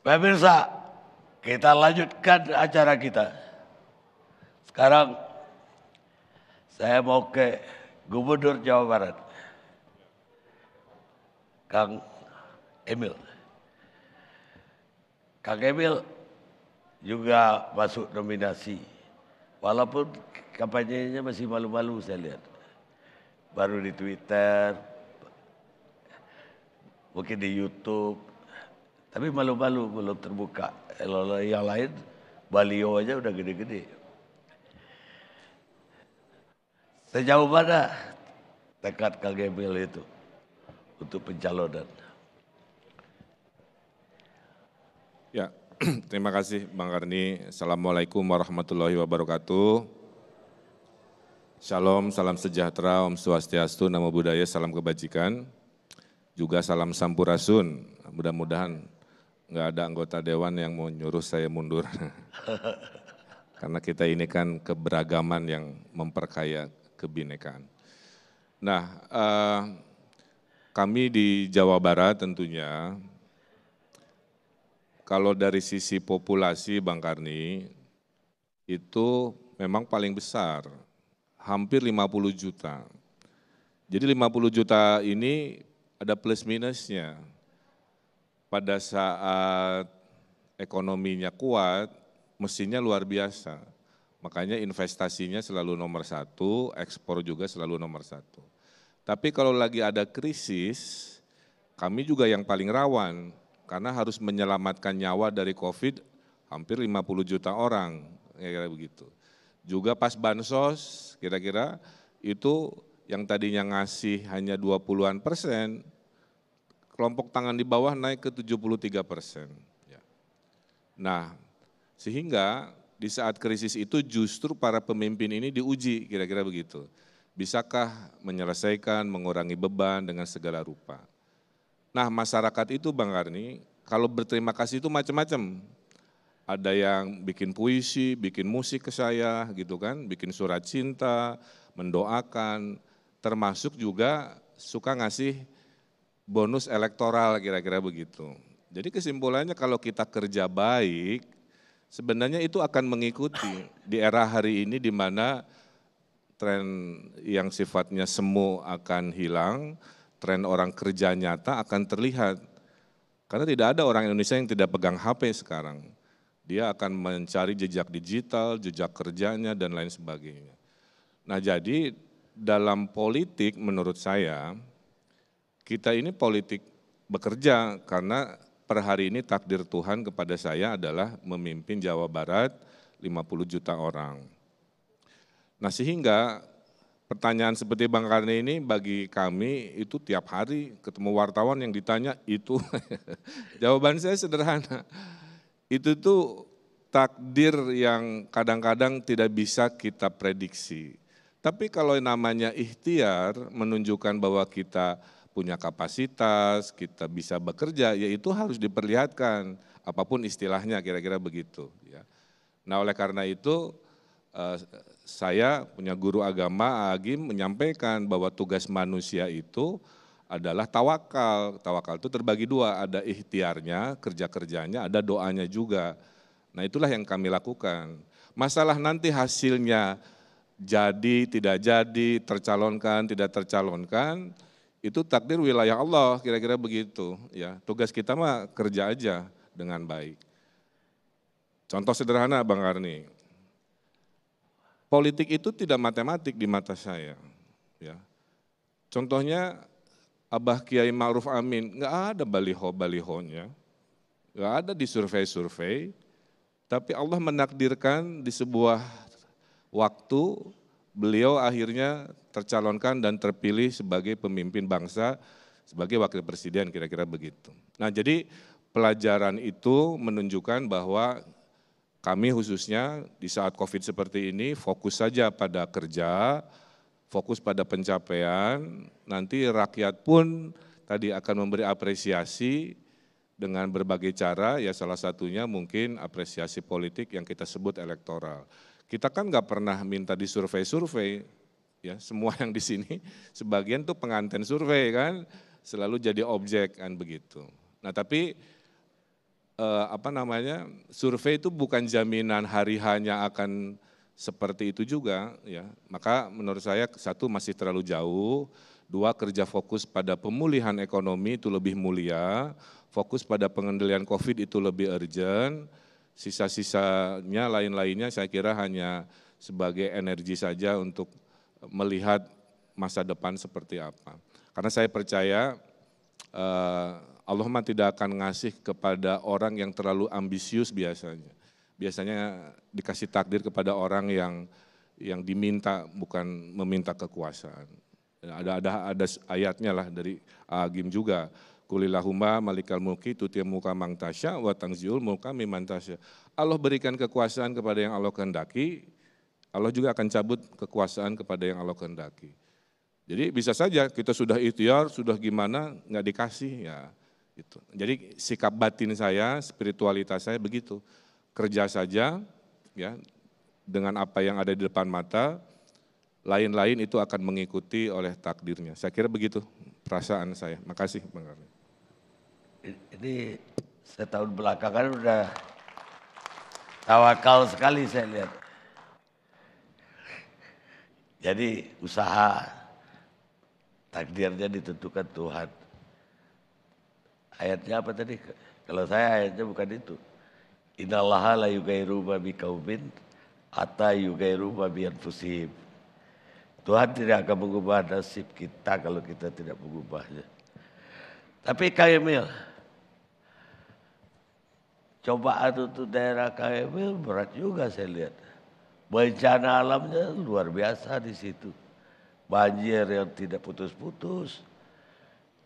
Pemirsa, kita lanjutkan acara kita. Sekarang saya mau ke Gubernur Jawa Barat, Kang Emil. Kang Emil juga masuk nominasi, walaupun kampanyenya masih malu-malu saya lihat. Baru di Twitter, mungkin di YouTube, tapi malu-malu belum terbuka. Kalau yang lain, baliho aja udah gede-gede. Sejauh mana tekad Kang Emil itu untuk pencalonan? Ya, terima kasih Bang Karni. Assalamualaikum warahmatullahi wabarakatuh. Shalom, salam sejahtera, Om Swastiastu, Namo Buddhaya, salam kebajikan. Juga salam sampurasun. Mudah-mudahan nggak ada anggota dewan yang mau nyuruh saya mundur. Karena kita ini kan keberagaman yang memperkaya kebinekaan. Nah, kami di Jawa Barat tentunya, kalau dari sisi populasi Bang Karni, itu memang paling besar, hampir 50 juta. Jadi 50 juta ini ada plus minusnya. Pada saat ekonominya kuat, mesinnya luar biasa. Makanya investasinya selalu nomor satu, ekspor juga selalu nomor satu. Tapi kalau lagi ada krisis, kami juga yang paling rawan, karena harus menyelamatkan nyawa dari COVID hampir 50 juta orang, kira-kira begitu. Juga pas bansos, kira-kira itu yang tadinya ngasih hanya 20-an%, kelompok tangan di bawah naik ke 73%. Nah, sehingga di saat krisis itu justru para pemimpin ini diuji, kira-kira begitu. Bisakah menyelesaikan, mengurangi beban dengan segala rupa. Nah, masyarakat itu Bang Karni, kalau berterima kasih itu macam-macam. Ada yang bikin puisi, bikin musik ke saya gitu kan, bikin surat cinta, mendoakan, termasuk juga suka ngasih bonus elektoral kira-kira begitu. Jadi kesimpulannya kalau kita kerja baik, sebenarnya itu akan mengikuti di era hari ini di mana tren yang sifatnya semu akan hilang, tren orang kerja nyata akan terlihat. Karena tidak ada orang Indonesia yang tidak pegang HP sekarang. Dia akan mencari jejak digital, jejak kerjanya, dan lain sebagainya. Nah jadi dalam politik menurut saya, kita ini politik bekerja karena per hari ini takdir Tuhan kepada saya adalah memimpin Jawa Barat 50 juta orang. Nah sehingga pertanyaan seperti Bang Karni ini bagi kami itu tiap hari ketemu wartawan yang ditanya itu, jawaban saya sederhana, itu tuh takdir yang kadang-kadang tidak bisa kita prediksi. Tapi kalau namanya ikhtiar menunjukkan bahwa kita punya kapasitas, kita bisa bekerja, ya itu harus diperlihatkan, apapun istilahnya kira-kira begitu. Ya. Nah oleh karena itu saya punya guru agama Agim menyampaikan bahwa tugas manusia itu adalah tawakal. Tawakal itu terbagi dua, ada ikhtiarnya, kerja-kerjanya, ada doanya juga. Nah itulah yang kami lakukan. Masalah nanti hasilnya jadi, tidak jadi, tercalonkan, tidak tercalonkan, itu takdir wilayah Allah, kira-kira begitu. Ya, tugas kita mah kerja aja dengan baik. Contoh sederhana Bang Karni, politik itu tidak matematik di mata saya. Ya. Contohnya Abah Kiai Ma'ruf Amin, nggak ada baliho-balihonya, nggak ada di survei-survei, tapi Allah menakdirkan di sebuah waktu beliau akhirnya tercalonkan dan terpilih sebagai pemimpin bangsa, sebagai wakil presiden kira-kira begitu. Nah jadi pelajaran itu menunjukkan bahwa kami khususnya di saat COVID seperti ini fokus saja pada kerja, fokus pada pencapaian, nanti rakyat pun tadi akan memberi apresiasi dengan berbagai cara, ya salah satunya mungkin apresiasi politik yang kita sebut elektoral. Kita kan nggak pernah minta di survei-survei, ya semua yang di sini sebagian tuh pengantin survei kan, selalu jadi objek kan begitu. Nah tapi survei itu bukan jaminan hari hanya akan seperti itu juga, ya. Maka menurut saya satu masih terlalu jauh, dua kerja fokus pada pemulihan ekonomi itu lebih mulia, fokus pada pengendalian COVID itu lebih urgent, sisa-sisanya lain-lainnya saya kira hanya sebagai energi saja untuk melihat masa depan seperti apa. Karena saya percaya Allah mah tidak akan ngasih kepada orang yang terlalu ambisius biasanya. Biasanya dikasih takdir kepada orang yang diminta, bukan meminta kekuasaan. Ada ayatnya lah dari Agim juga. Kulillahumma malikal mulki tu'til mulka man tasya wa tanziul mulka mimman tasya. Allah berikan kekuasaan kepada yang Allah kehendaki, Allah juga akan cabut kekuasaan kepada yang Allah kehendaki. Jadi bisa saja kita sudah ikhtiar, sudah gimana, nggak dikasih, ya gitu. Jadi sikap batin saya, spiritualitas saya begitu. Kerja saja, ya, dengan apa yang ada di depan mata, lain-lain itu akan mengikuti oleh takdirnya. Saya kira begitu perasaan saya. Makasih Bang Karni. Ini setahun belakangan udah tawakal sekali saya lihat. Jadi usaha takdirnya ditentukan Tuhan. Ayatnya apa tadi? Kalau saya ayatnya bukan itu. Innallaha la yugairu ma biqaumin hatta yugairu ma bi anfusihim. Tuhan tidak akan mengubah nasib kita kalau kita tidak mengubahnya. Tapi Kang Emil, cobaan untuk daerah Kang Emil berat juga saya lihat. Bencana alamnya luar biasa di situ. Banjir yang tidak putus-putus.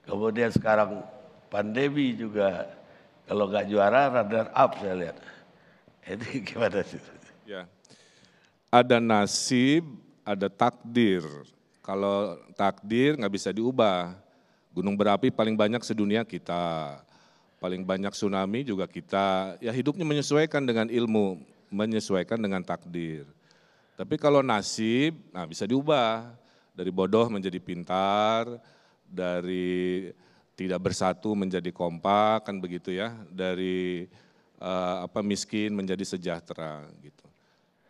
Kemudian sekarang pandemi juga, kalau nggak juara runner up saya lihat. Ini gimana sih? Ya, ada nasib, ada takdir. Kalau takdir nggak bisa diubah. Gunung berapi paling banyak sedunia kita, paling banyak tsunami juga kita. Ya hidupnya menyesuaikan dengan ilmu, menyesuaikan dengan takdir. Tapi kalau nasib, nah bisa diubah. Dari bodoh menjadi pintar, dari tidak bersatu menjadi kompak, kan begitu ya. Dari miskin menjadi sejahtera gitu.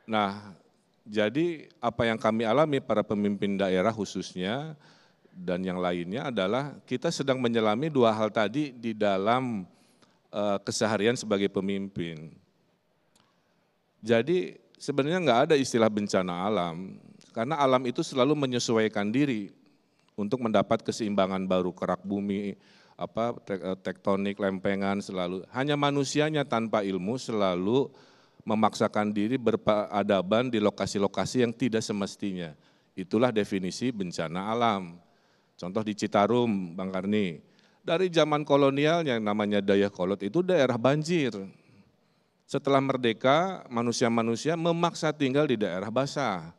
Nah, jadi apa yang kami alami para pemimpin daerah khususnya dan yang lainnya adalah kita sedang menyelami dua hal tadi di dalam keseharian sebagai pemimpin. Jadi sebenarnya nggak ada istilah bencana alam, karena alam itu selalu menyesuaikan diri untuk mendapat keseimbangan baru, kerak bumi, tektonik, lempengan selalu. Hanya manusianya tanpa ilmu selalu memaksakan diri berperadaban di lokasi-lokasi yang tidak semestinya. Itulah definisi bencana alam. Contoh di Citarum, Bang Karni, dari zaman kolonial yang namanya Dayakolot itu daerah banjir. Setelah merdeka, manusia-manusia memaksa tinggal di daerah basah.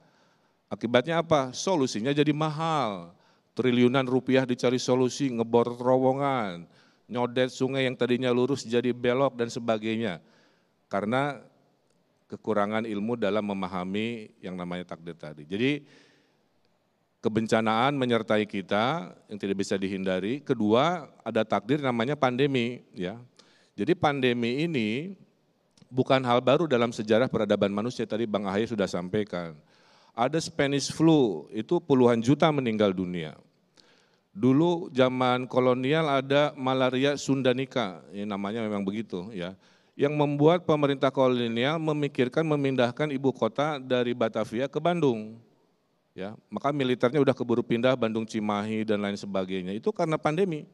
Akibatnya apa? Solusinya jadi mahal. Triliunan rupiah dicari solusi, ngebor terowongan, nyodet sungai yang tadinya lurus jadi belok dan sebagainya. Karena kekurangan ilmu dalam memahami yang namanya takdir tadi. Jadi kebencanaan menyertai kita yang tidak bisa dihindari. Kedua, ada takdir namanya pandemi, ya. Jadi pandemi ini bukan hal baru dalam sejarah peradaban manusia, tadi Bang Ahaye sudah sampaikan. Ada Spanish flu, itu puluhan juta meninggal dunia. Dulu zaman kolonial ada malaria sundanika, ya namanya memang begitu ya. Yang membuat pemerintah kolonial memikirkan memindahkan ibu kota dari Batavia ke Bandung. Ya, maka militernya udah keburu pindah Bandung Cimahi dan lain sebagainya. Itu karena pandemi.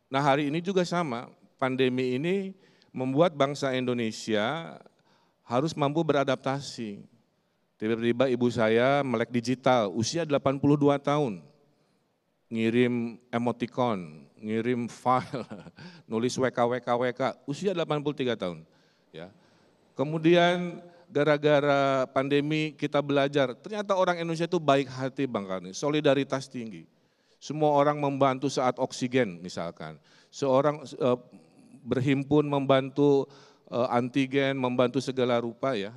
Nah hari ini juga sama, pandemi ini membuat bangsa Indonesia harus mampu beradaptasi. Tiba-tiba ibu saya melek digital, usia 82 tahun. Ngirim emoticon, ngirim file, nulis WK, usia 83 tahun. Ya. Kemudian gara-gara pandemi kita belajar, ternyata orang Indonesia itu baik hati Bang Karni, solidaritas tinggi. Semua orang membantu saat oksigen misalkan. Seorang berhimpun membantu antigen, membantu segala rupa ya.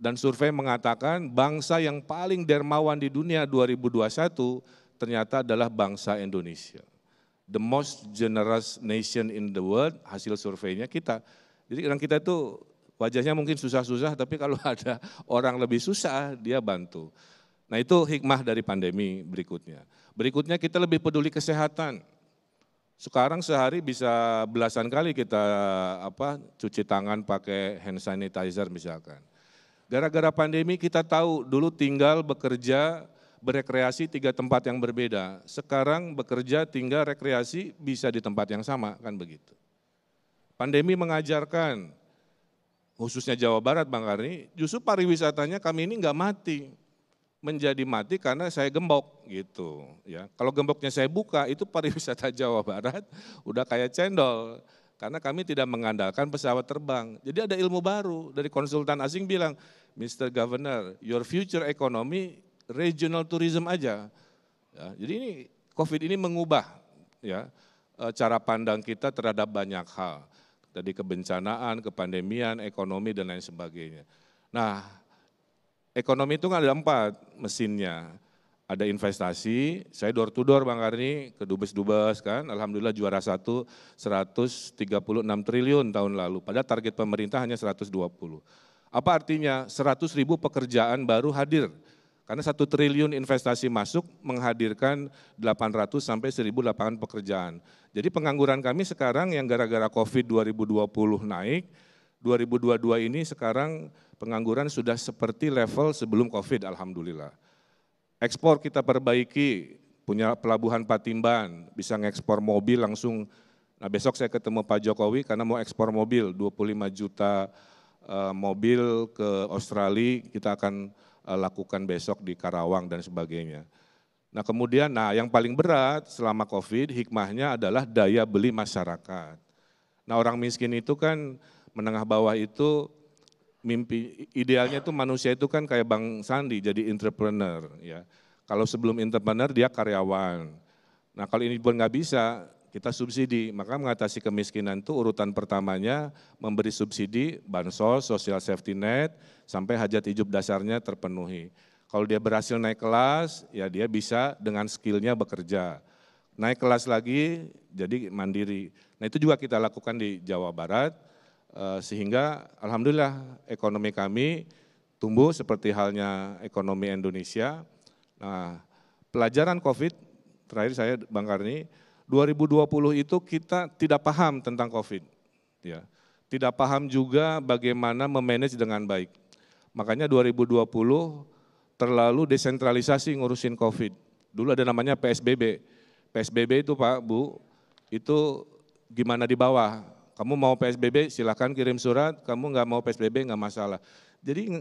Dan survei mengatakan bangsa yang paling dermawan di dunia 2021 ternyata adalah bangsa Indonesia. the most generous nation in the world, hasil surveinya kita. Jadi orang kita itu wajahnya mungkin susah-susah, tapi kalau ada orang lebih susah, dia bantu. Nah itu hikmah dari pandemi berikutnya. Berikutnya kita lebih peduli kesehatan. Sekarang sehari bisa belasan kali kita cuci tangan pakai hand sanitizer misalkan. Gara-gara pandemi kita tahu dulu tinggal bekerja, berekreasi 3 tempat yang berbeda. Sekarang bekerja, tinggal rekreasi bisa di tempat yang sama, kan begitu. Pandemi mengajarkan, khususnya Jawa Barat Bang Karni, justru pariwisatanya kami ini nggak mati. Menjadi mati karena saya gembok gitu ya. Kalau gemboknya saya buka itu pariwisata Jawa Barat udah kayak cendol karena kami tidak mengandalkan pesawat terbang. Jadi ada ilmu baru dari konsultan asing bilang, Mr. Governor, your future economy regional tourism aja. Ya, jadi ini COVID ini mengubah ya cara pandang kita terhadap banyak hal. Tadi kebencanaan, kepandemian, ekonomi dan lain sebagainya. Nah, ekonomi itu kan ada 4 mesinnya, ada investasi, saya door to door Bang Karni ke Dubes-Dubes kan, alhamdulillah juara 1, 136 triliun tahun lalu, padahal target pemerintah hanya 120. Apa artinya? 100.000 pekerjaan baru hadir, karena 1 triliun investasi masuk menghadirkan 800 sampai 1.000 lapangan pekerjaan. Jadi pengangguran kami sekarang yang gara-gara COVID 2020 naik, 2022 ini sekarang pengangguran sudah seperti level sebelum COVID, alhamdulillah. Ekspor kita perbaiki, punya pelabuhan Patimban, bisa ngekspor mobil langsung. Nah besok saya ketemu Pak Jokowi karena mau ekspor mobil, 25 juta mobil ke Australia, kita akan lakukan besok di Karawang dan sebagainya. Nah kemudian, yang paling berat selama COVID, hikmahnya adalah daya beli masyarakat. Nah orang miskin itu kan, menengah bawah itu mimpi idealnya itu manusia itu kan kayak Bang Sandi jadi entrepreneur ya. Kalau sebelum entrepreneur dia karyawan. Nah kalau ini pun nggak bisa kita subsidi, maka mengatasi kemiskinan itu urutan pertamanya memberi subsidi bansos, social safety net sampai hajat hidup dasarnya terpenuhi. Kalau dia berhasil naik kelas ya dia bisa dengan skillnya bekerja. Naik kelas lagi jadi mandiri. Nah itu juga kita lakukan di Jawa Barat. Sehingga alhamdulillah ekonomi kami tumbuh seperti halnya ekonomi Indonesia. Nah, pelajaran COVID, terakhir saya Bang Karni, 2020 itu kita tidak paham tentang COVID. Ya. Tidak paham juga bagaimana memanage dengan baik. Makanya 2020 terlalu desentralisasi ngurusin COVID. Dulu ada namanya PSBB. PSBB itu Pak, Bu, itu gimana di bawah. Kamu mau PSBB silakan kirim surat, kamu nggak mau PSBB nggak masalah. Jadi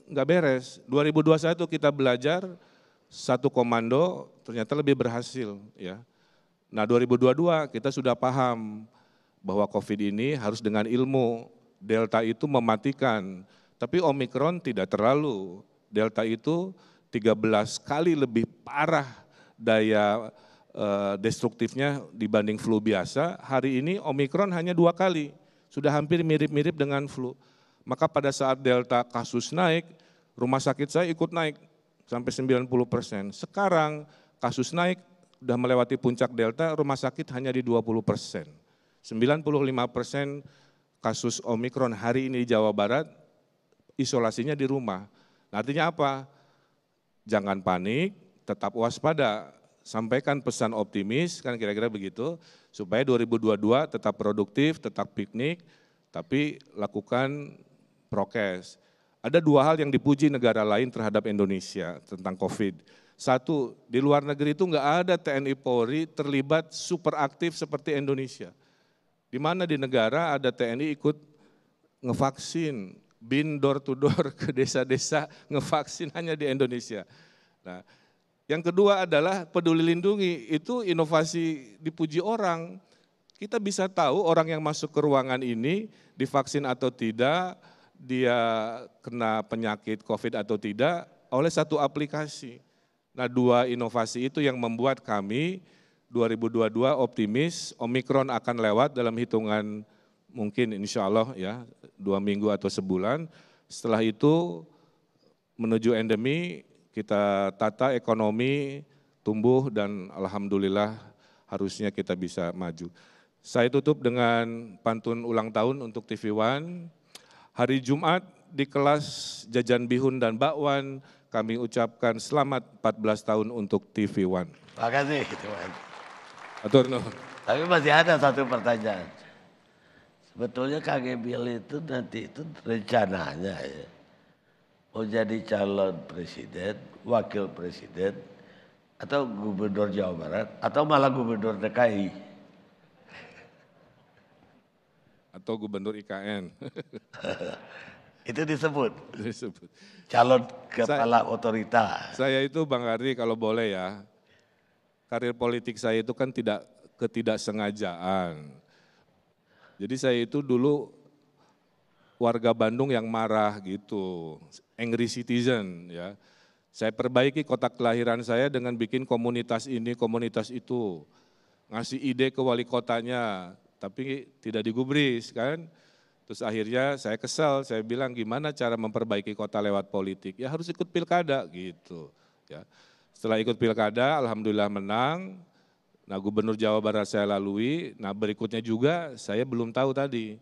nggak beres. 2021 kita belajar satu komando ternyata lebih berhasil ya. Nah 2022 kita sudah paham bahwa COVID ini harus dengan ilmu. Delta itu mematikan, tapi Omikron tidak terlalu. Delta itu 13 kali lebih parah daya destruktifnya dibanding flu biasa. Hari ini Omikron hanya 2 kali, sudah hampir mirip-mirip dengan flu. Maka pada saat Delta kasus naik, rumah sakit saya ikut naik sampai 90%. Sekarang kasus naik, sudah melewati puncak Delta, rumah sakit hanya di 20%. 95% kasus Omikron hari ini di Jawa Barat, isolasinya di rumah. Nah, artinya apa? Jangan panik, tetap waspada. Sampaikan pesan optimis, kan kira-kira begitu, supaya 2022 tetap produktif, tetap piknik, tapi lakukan prokes. Ada 2 hal yang dipuji negara lain terhadap Indonesia tentang COVID. 1, di luar negeri itu nggak ada TNI Polri terlibat super aktif seperti Indonesia. Di mana di negara ada TNI ikut ngevaksin, bin door to door ke desa-desa, ngevaksin hanya di Indonesia. Nah, yang kedua adalah peduli lindungi, itu inovasi dipuji orang. Kita bisa tahu orang yang masuk ke ruangan ini divaksin atau tidak, dia kena penyakit COVID atau tidak oleh satu aplikasi. Nah 2 inovasi itu yang membuat kami 2022 optimis Omikron akan lewat dalam hitungan mungkin insya Allah ya 2 minggu atau sebulan. Setelah itu menuju endemi, kita tata ekonomi tumbuh dan alhamdulillah harusnya kita bisa maju. Saya tutup dengan pantun ulang tahun untuk TV One. Hari Jumat di kelas jajan bihun dan bakwan, kami ucapkan selamat 14 tahun untuk TV One. Makasih teman. Atur nuhun. Tapi masih ada satu pertanyaan. Sebetulnya Kang Emil itu nanti itu rencananya ya, mau jadi calon presiden, wakil presiden, atau gubernur Jawa Barat, atau malah gubernur DKI. Atau gubernur IKN. Itu disebut Disebut. calon kepala otorita. Saya itu Bang Karni kalau boleh ya, karir politik saya itu kan ketidaksengajaan. Jadi saya itu dulu warga Bandung yang marah gitu, angry citizen ya. Saya perbaiki kota kelahiran saya dengan bikin komunitas ini, komunitas itu. Ngasih ide ke wali kotanya, tapi tidak digubris kan. Terus akhirnya saya kesal, saya bilang gimana cara memperbaiki kota lewat politik? Ya harus ikut pilkada gitu. Ya. Setelah ikut pilkada, alhamdulillah menang. Nah gubernur Jawa Barat saya lalui, nah berikutnya juga saya belum tahu tadi.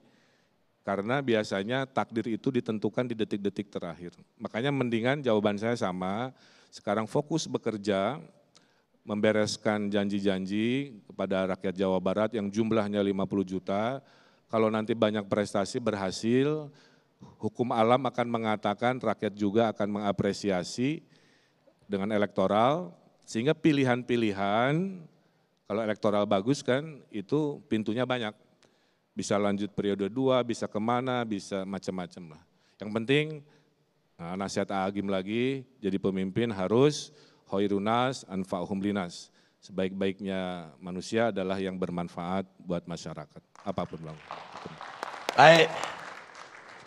Karena biasanya takdir itu ditentukan di detik-detik terakhir. Makanya mendingan jawaban saya sama, sekarang fokus bekerja, membereskan janji-janji kepada rakyat Jawa Barat yang jumlahnya 50 juta. Kalau nanti banyak prestasi berhasil, hukum alam akan mengatakan rakyat juga akan mengapresiasi dengan elektoral, sehingga pilihan-pilihan, kalau elektoral bagus kan itu pintunya banyak. Bisa lanjut periode 2, bisa kemana, bisa macam-macam lah. Yang penting, nah, nasihat Agim lagi, jadi pemimpin harus hoirunas anfa'uhum linas. Sebaik-baiknya manusia adalah yang bermanfaat buat masyarakat, apapun Bang. Baik,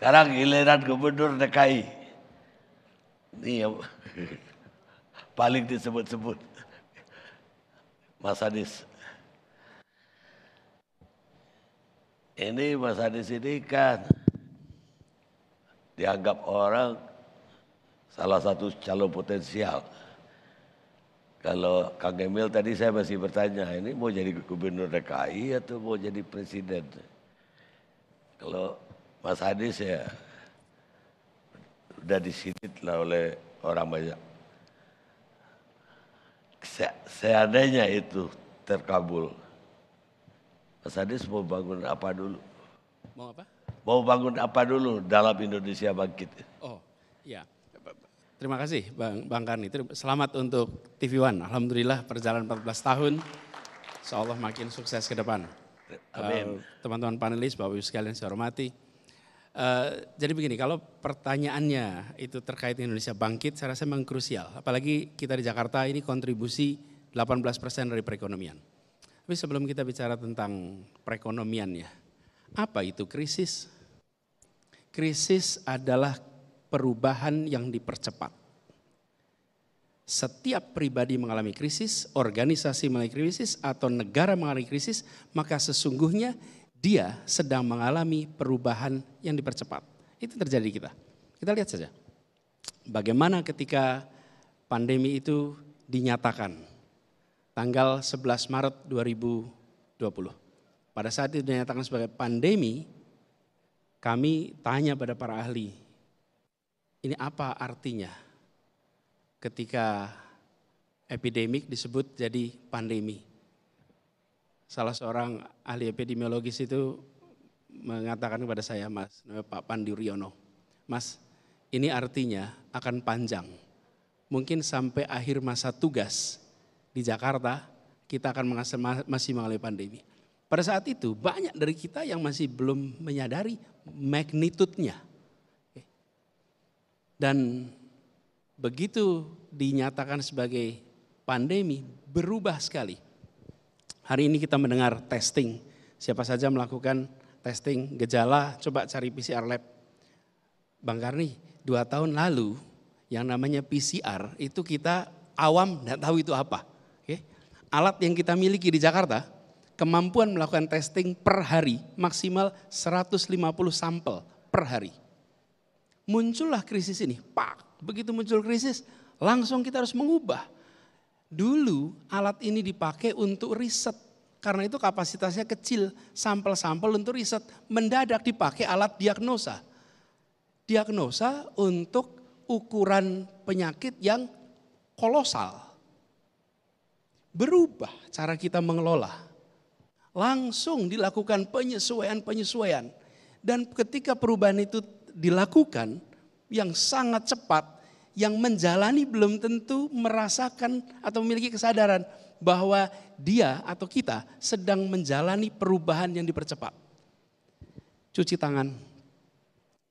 sekarang giliran gubernur DKI. Ini yang paling disebut-sebut, Mas Anies. Ini Mas Anies ini kan dianggap orang salah satu calon potensial. Kalau Kang Emil tadi saya masih bertanya, ini mau jadi gubernur DKI atau mau jadi presiden? Kalau Mas Anies ya udah disidit lah oleh orang banyak. Seandainya itu terkabul, Mas Anies mau bangun apa dulu? Mau apa? Mau bangun apa dulu dalam Indonesia Bangkit? Oh, iya. Terima kasih Bang Karni. Selamat untuk TV One. Alhamdulillah perjalanan 14 tahun. Insyaallah makin sukses ke depan. Amin. Teman-teman panelis, Bapak Ibu sekalian saya hormati. Jadi begini, kalau pertanyaannya itu terkait Indonesia Bangkit, saya rasa memang krusial. Apalagi kita di Jakarta ini kontribusi 18% dari perekonomian. Tapi sebelum kita bicara tentang perekonomiannya, apa itu krisis? Krisis adalah perubahan yang dipercepat. Setiap pribadi mengalami krisis, organisasi mengalami krisis, atau negara mengalami krisis, maka sesungguhnya dia sedang mengalami perubahan yang dipercepat. Itu terjadi di kita. Kita lihat saja. Bagaimana ketika pandemi itu dinyatakan tanggal 11 Maret 2020. Pada saat itu dinyatakan sebagai pandemi, kami tanya pada para ahli, ini apa artinya ketika epidemik disebut jadi pandemi? Salah seorang ahli epidemiologis itu mengatakan kepada saya, Mas, Pak Pandi Riono, Mas, ini artinya akan panjang. Mungkin sampai akhir masa tugas di Jakarta kita akan masih mengalami pandemi. Pada saat itu banyak dari kita yang masih belum menyadari magnitude-nya. Dan begitu dinyatakan sebagai pandemi, berubah sekali. Hari ini kita mendengar testing, siapa saja melakukan testing gejala, coba cari PCR lab. Bang Karni, 2 tahun lalu yang namanya PCR itu kita awam tidak tahu itu apa. Alat yang kita miliki di Jakarta, kemampuan melakukan testing per hari maksimal 150 sampel per hari. Muncullah krisis ini, pak, begitu muncul krisis langsung kita harus mengubah. Dulu alat ini dipakai untuk riset, Karena itu kapasitasnya kecil, sampel-sampel untuk riset. Mendadak dipakai alat diagnosa. Diagnosa untuk ukuran penyakit yang kolosal. Berubah cara kita mengelola. Langsung dilakukan penyesuaian. Dan ketika perubahan itu dilakukan yang sangat cepat, yang menjalani belum tentu merasakan atau memiliki kesadaran bahwa dia atau kita sedang menjalani perubahan yang dipercepat. Cuci tangan,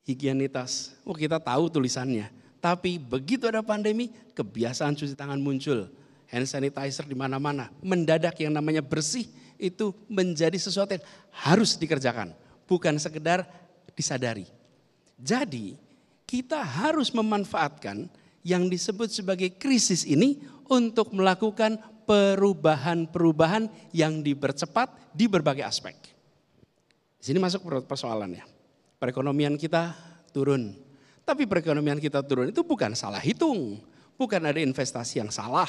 higienitas, kita tahu tulisannya. Tapi begitu ada pandemi, kebiasaan cuci tangan muncul. Hand sanitizer di mana-mana. Mendadak yang namanya bersih itu menjadi sesuatu yang harus dikerjakan. Bukan sekedar disadari. Jadi kita harus memanfaatkan yang disebut sebagai krisis ini untuk melakukan perubahan-perubahan yang dipercepat di berbagai aspek. Di sini masuk persoalannya. Perekonomian kita turun. Tapi perekonomian kita turun itu bukan salah hitung. Bukan ada investasi yang salah.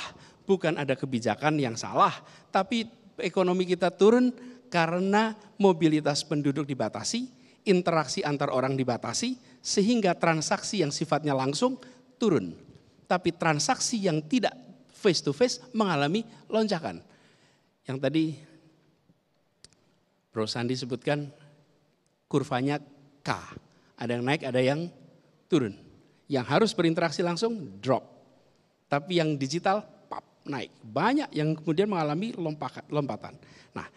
Bukan ada kebijakan yang salah. Tapi ekonomi kita turun karena mobilitas penduduk dibatasi. Interaksi antar orang dibatasi. Sehingga transaksi yang sifatnya langsung turun. Tapi transaksi yang tidak face to face mengalami lonjakan. Yang tadi Bro Sandi sebutkan kurvanya K. Ada yang naik, ada yang turun. Yang harus berinteraksi langsung drop. Tapi yang digital naik. Banyak yang kemudian mengalami lompatan. Nah,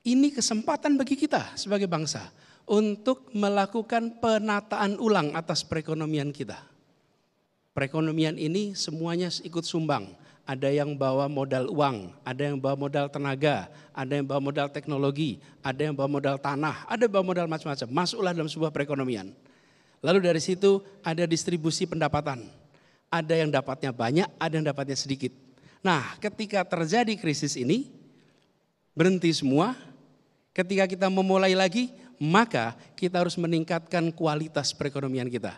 ini kesempatan bagi kita sebagai bangsa untuk melakukan penataan ulang atas perekonomian kita. Perekonomian ini semuanya ikut sumbang. Ada yang bawa modal uang, ada yang bawa modal tenaga, ada yang bawa modal teknologi, ada yang bawa modal tanah, ada yang bawa modal macam-macam. Masuklah dalam sebuah perekonomian. Lalu dari situ ada distribusi pendapatan. Ada yang dapatnya banyak, ada yang dapatnya sedikit. Nah, ketika terjadi krisis ini, berhenti semua. Ketika kita memulai lagi, maka kita harus meningkatkan kualitas perekonomian kita.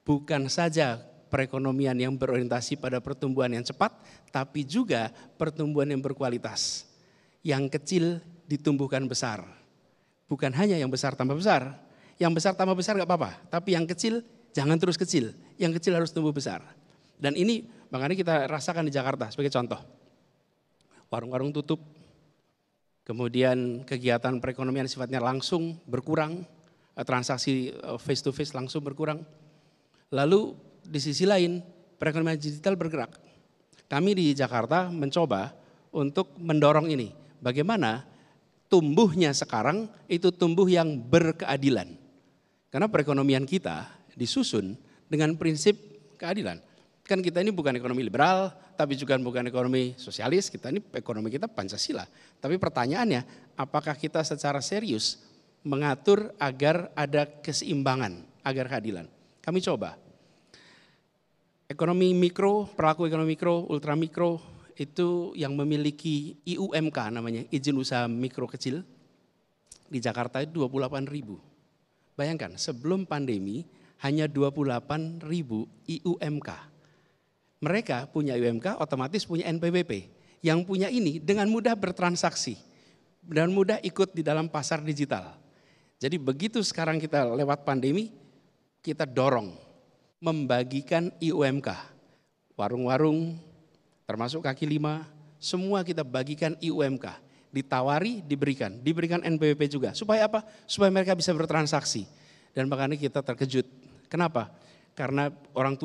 Bukan saja perekonomian yang berorientasi pada pertumbuhan yang cepat, tapi juga pertumbuhan yang berkualitas. Yang kecil ditumbuhkan besar. Bukan hanya yang besar tambah besar. Yang besar tambah besar gak apa-apa, tapi yang kecil jangan terus kecil. Yang kecil harus tumbuh besar. Dan ini makanya kita rasakan di Jakarta sebagai contoh. Warung-warung tutup, kemudian kegiatan perekonomian sifatnya langsung berkurang, transaksi face to face langsung berkurang. Lalu di sisi lain perekonomian digital bergerak. Kami di Jakarta mencoba untuk mendorong ini. Bagaimana tumbuhnya sekarang itu tumbuh yang berkeadilan. Karena perekonomian kita disusun dengan prinsip keadilan. Kan kita ini bukan ekonomi liberal, tapi juga bukan ekonomi sosialis, kita ini ekonomi kita Pancasila. Tapi pertanyaannya, apakah kita secara serius mengatur agar ada keseimbangan, agar keadilan? Kami coba. Ekonomi mikro, pelaku ekonomi mikro, ultramikro itu yang memiliki IUMK namanya, izin usaha mikro kecil. Di Jakarta itu 28.000. Bayangkan sebelum pandemi hanya 28.000 IUMK. Mereka punya IUMK otomatis punya NPWP. Yang punya ini dengan mudah bertransaksi. Dan mudah ikut di dalam pasar digital. Jadi begitu sekarang kita lewat pandemi, kita dorong membagikan IUMK, warung-warung termasuk kaki lima, semua kita bagikan IUMK, ditawari diberikan NPWP juga, supaya apa? Supaya mereka bisa bertransaksi. Dan makanya kita terkejut. Kenapa? Karena orang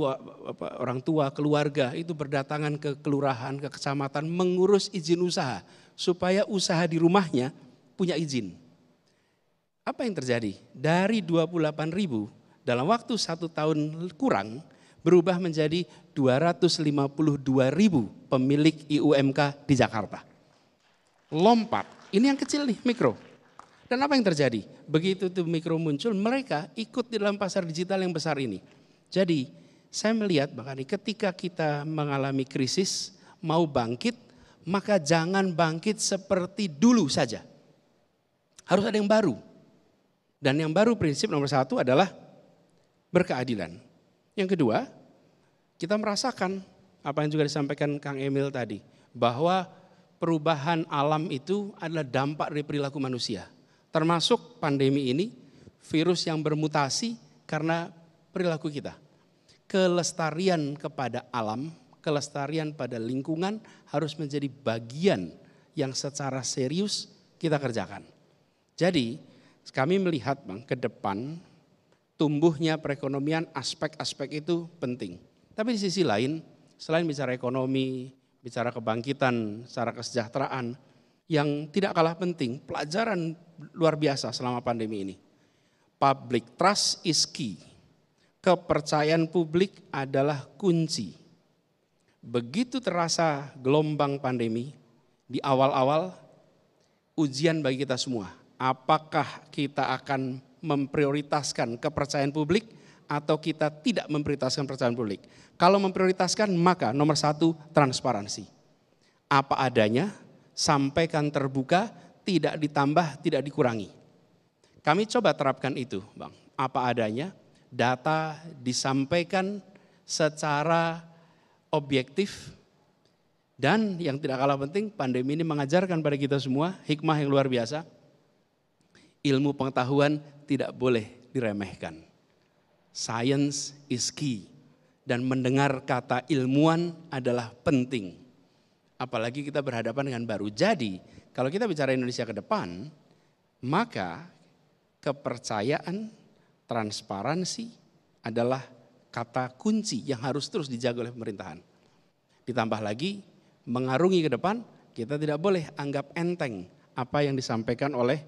tua, keluarga itu berdatangan ke kelurahan, ke kecamatan mengurus izin usaha, supaya usaha di rumahnya punya izin. Apa yang terjadi? Dari 28.000 dalam waktu 1 tahun kurang berubah menjadi 252.000 pemilik IUMK di Jakarta. Lompat, ini yang kecil nih, mikro. Dan apa yang terjadi? Begitu itu mikro muncul, mereka ikut di dalam pasar digital yang besar ini. Jadi saya melihat bahkan ketika kita mengalami krisis, mau bangkit, maka jangan bangkit seperti dulu saja. Harus ada yang baru. Dan yang baru prinsip nomor 1 adalah berkeadilan. Yang kedua, kita merasakan apa yang juga disampaikan Kang Emil tadi, bahwa perubahan alam itu adalah dampak dari perilaku manusia. Termasuk pandemi ini, virus yang bermutasi karena perilaku kita. Kelestarian kepada alam, kelestarian pada lingkungan harus menjadi bagian yang secara serius kita kerjakan. Jadi kami melihat Bang, ke depan tumbuhnya perekonomian, aspek-aspek itu penting. Tapi di sisi lain, selain bicara ekonomi, bicara kebangkitan secara kesejahteraan, yang tidak kalah penting, pelajaran luar biasa selama pandemi ini. Public trust is key. Kepercayaan publik adalah kunci. Begitu terasa gelombang pandemi, di awal-awal ujian bagi kita semua. Apakah kita akan memprioritaskan kepercayaan publik atau kita tidak memprioritaskan kepercayaan publik? Kalau memprioritaskan maka nomor 1 transparansi. Apa adanya, sampaikan terbuka, tidak ditambah, tidak dikurangi. Kami coba terapkan itu Bang, apa adanya, data disampaikan secara objektif. Dan yang tidak kalah penting, pandemi ini mengajarkan pada kita semua hikmah yang luar biasa. Ilmu pengetahuan tidak boleh diremehkan. Science is key. Dan mendengar kata ilmuwan adalah penting. Apalagi kita berhadapan dengan baru. Jadi kalau kita bicara Indonesia ke depan, maka kepercayaan, transparansi adalah kata kunci yang harus terus dijaga oleh pemerintahan. Ditambah lagi mengarungi ke depan, kita tidak boleh anggap enteng apa yang disampaikan oleh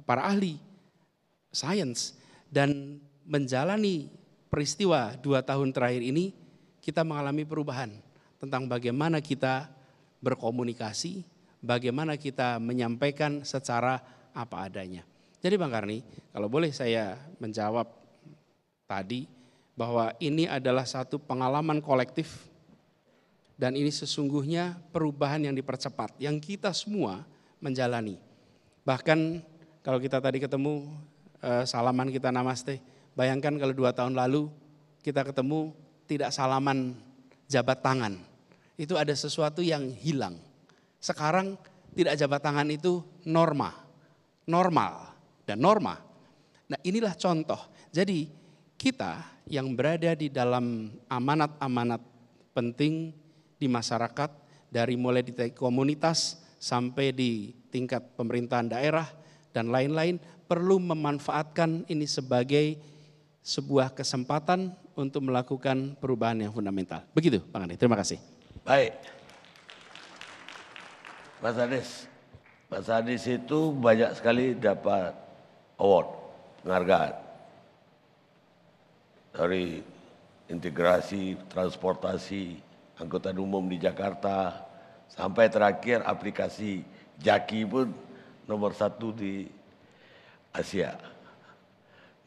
para ahli sains. Dan menjalani peristiwa 2 tahun terakhir ini, kita mengalami perubahan tentang bagaimana kita berkomunikasi, bagaimana kita menyampaikan secara apa adanya. Jadi Bang Karni, kalau boleh saya menjawab tadi bahwa ini adalah satu pengalaman kolektif dan ini sesungguhnya perubahan yang dipercepat, yang kita semua menjalani. Bahkan kalau kita tadi ketemu, salaman kita namaste, bayangkan kalau 2 tahun lalu kita ketemu tidak salaman jabat tangan. Itu ada sesuatu yang hilang. Sekarang tidak jabat tangan itu normal dan norma. Nah inilah contoh. Jadi kita yang berada di dalam amanat-amanat penting di masyarakat, dari mulai di komunitas sampai di tingkat pemerintahan daerah dan lain-lain, perlu memanfaatkan ini sebagai sebuah kesempatan untuk melakukan perubahan yang fundamental. Begitu Bang Andi, terima kasih. Baik. Mas Anies itu banyak sekali dapat award, penghargaan. Dari integrasi, transportasi, angkutan umum di Jakarta, sampai terakhir aplikasi Jaki pun nomor 1 di Asia.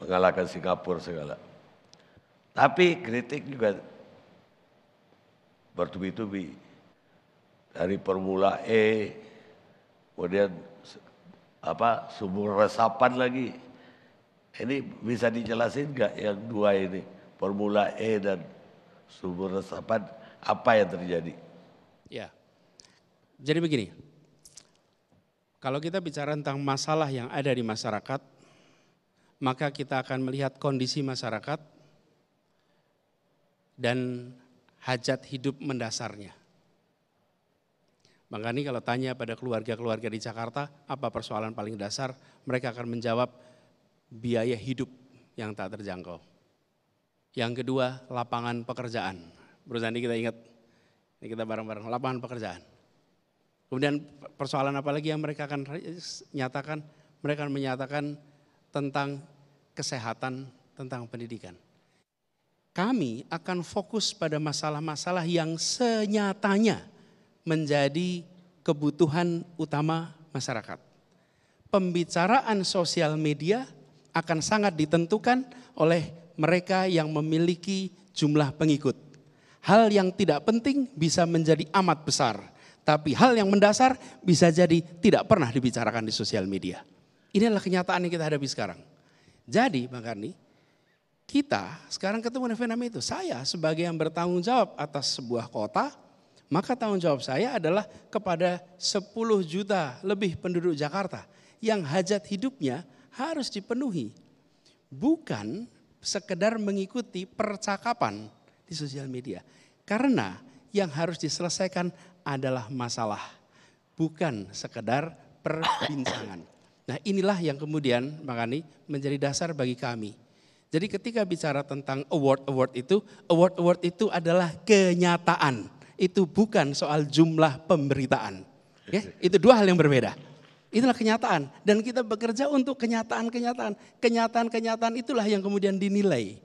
Mengalahkan Singapura segala. Tapi kritik juga bertubi-tubi. Dari Formula E, kemudian sumur resapan lagi. Ini bisa dijelasin nggak yang 2 ini, Formula E dan sumur resapan, apa yang terjadi? Ya, jadi begini, kalau kita bicara tentang masalah yang ada di masyarakat, maka kita akan melihat kondisi masyarakat dan hajat hidup mendasarnya. Makanya kalau tanya pada keluarga-keluarga di Jakarta, apa persoalan paling dasar, mereka akan menjawab biaya hidup yang tak terjangkau. Yang kedua, lapangan pekerjaan. Berusaha kita ingat, ini kita bareng-bareng, lapangan pekerjaan. Kemudian persoalan apa lagi yang mereka akan nyatakan? Mereka akan menyatakan tentang kesehatan, tentang pendidikan. Kami akan fokus pada masalah-masalah yang senyatanya menjadi kebutuhan utama masyarakat. Pembicaraan sosial media akan sangat ditentukan oleh mereka yang memiliki jumlah pengikut. Hal yang tidak penting bisa menjadi amat besar, tapi hal yang mendasar bisa jadi tidak pernah dibicarakan di sosial media. Inilah kenyataan yang kita hadapi sekarang. Jadi Bang Karni, kita sekarang ketemu dengan fenomena itu. Saya sebagai yang bertanggung jawab atas sebuah kota, Maka tanggung jawab saya adalah kepada 10 juta lebih penduduk Jakarta yang hajat hidupnya harus dipenuhi. Bukan sekedar mengikuti percakapan di sosial media. Karena yang harus diselesaikan adalah masalah, bukan sekedar perbincangan. Nah inilah yang kemudian makanya menjadi dasar bagi kami. Jadi ketika bicara tentang award itu adalah kenyataan. Itu bukan soal jumlah pemberitaan. Ya, itu dua hal yang berbeda. Itulah kenyataan. Dan kita bekerja untuk kenyataan-kenyataan. Kenyataan-kenyataan itulah yang kemudian dinilai.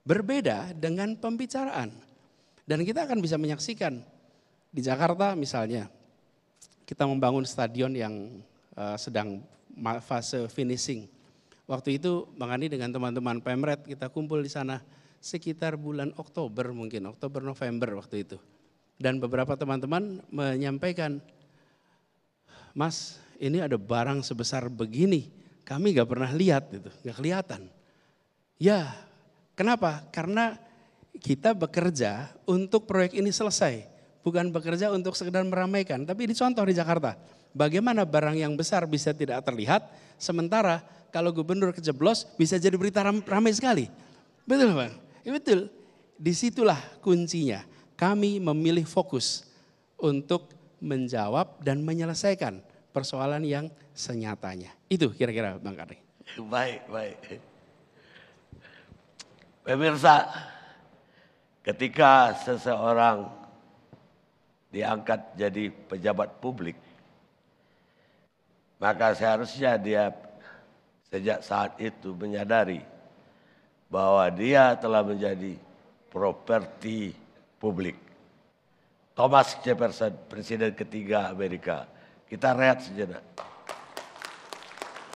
Berbeda dengan pembicaraan. Dan kita akan bisa menyaksikan di Jakarta misalnya. Kita membangun stadion yang sedang fase finishing. Waktu itu Bang Andi dengan teman-teman Pemret kita kumpul di sana sekitar bulan Oktober mungkin, Oktober-November waktu itu. Dan beberapa teman-teman menyampaikan, Mas ini ada barang sebesar begini, kami gak pernah lihat itu, gak kelihatan. Ya, kenapa? Karena kita bekerja untuk proyek ini selesai, bukan bekerja untuk sekedar meramaikan. Tapi ini contoh di Jakarta, bagaimana barang yang besar bisa tidak terlihat, sementara kalau gubernur kejeblos bisa jadi berita ramai sekali. Betul Bang? Ya, betul, disitulah kuncinya. Kami memilih fokus untuk menjawab dan menyelesaikan persoalan yang senyatanya. Itu kira-kira Bang Karni. Baik. Pemirsa, ketika seseorang diangkat jadi pejabat publik, maka seharusnya dia sejak saat itu menyadari bahwa dia telah menjadi properti publik. Thomas Jefferson, presiden ketiga Amerika. Kita rehat sejenak.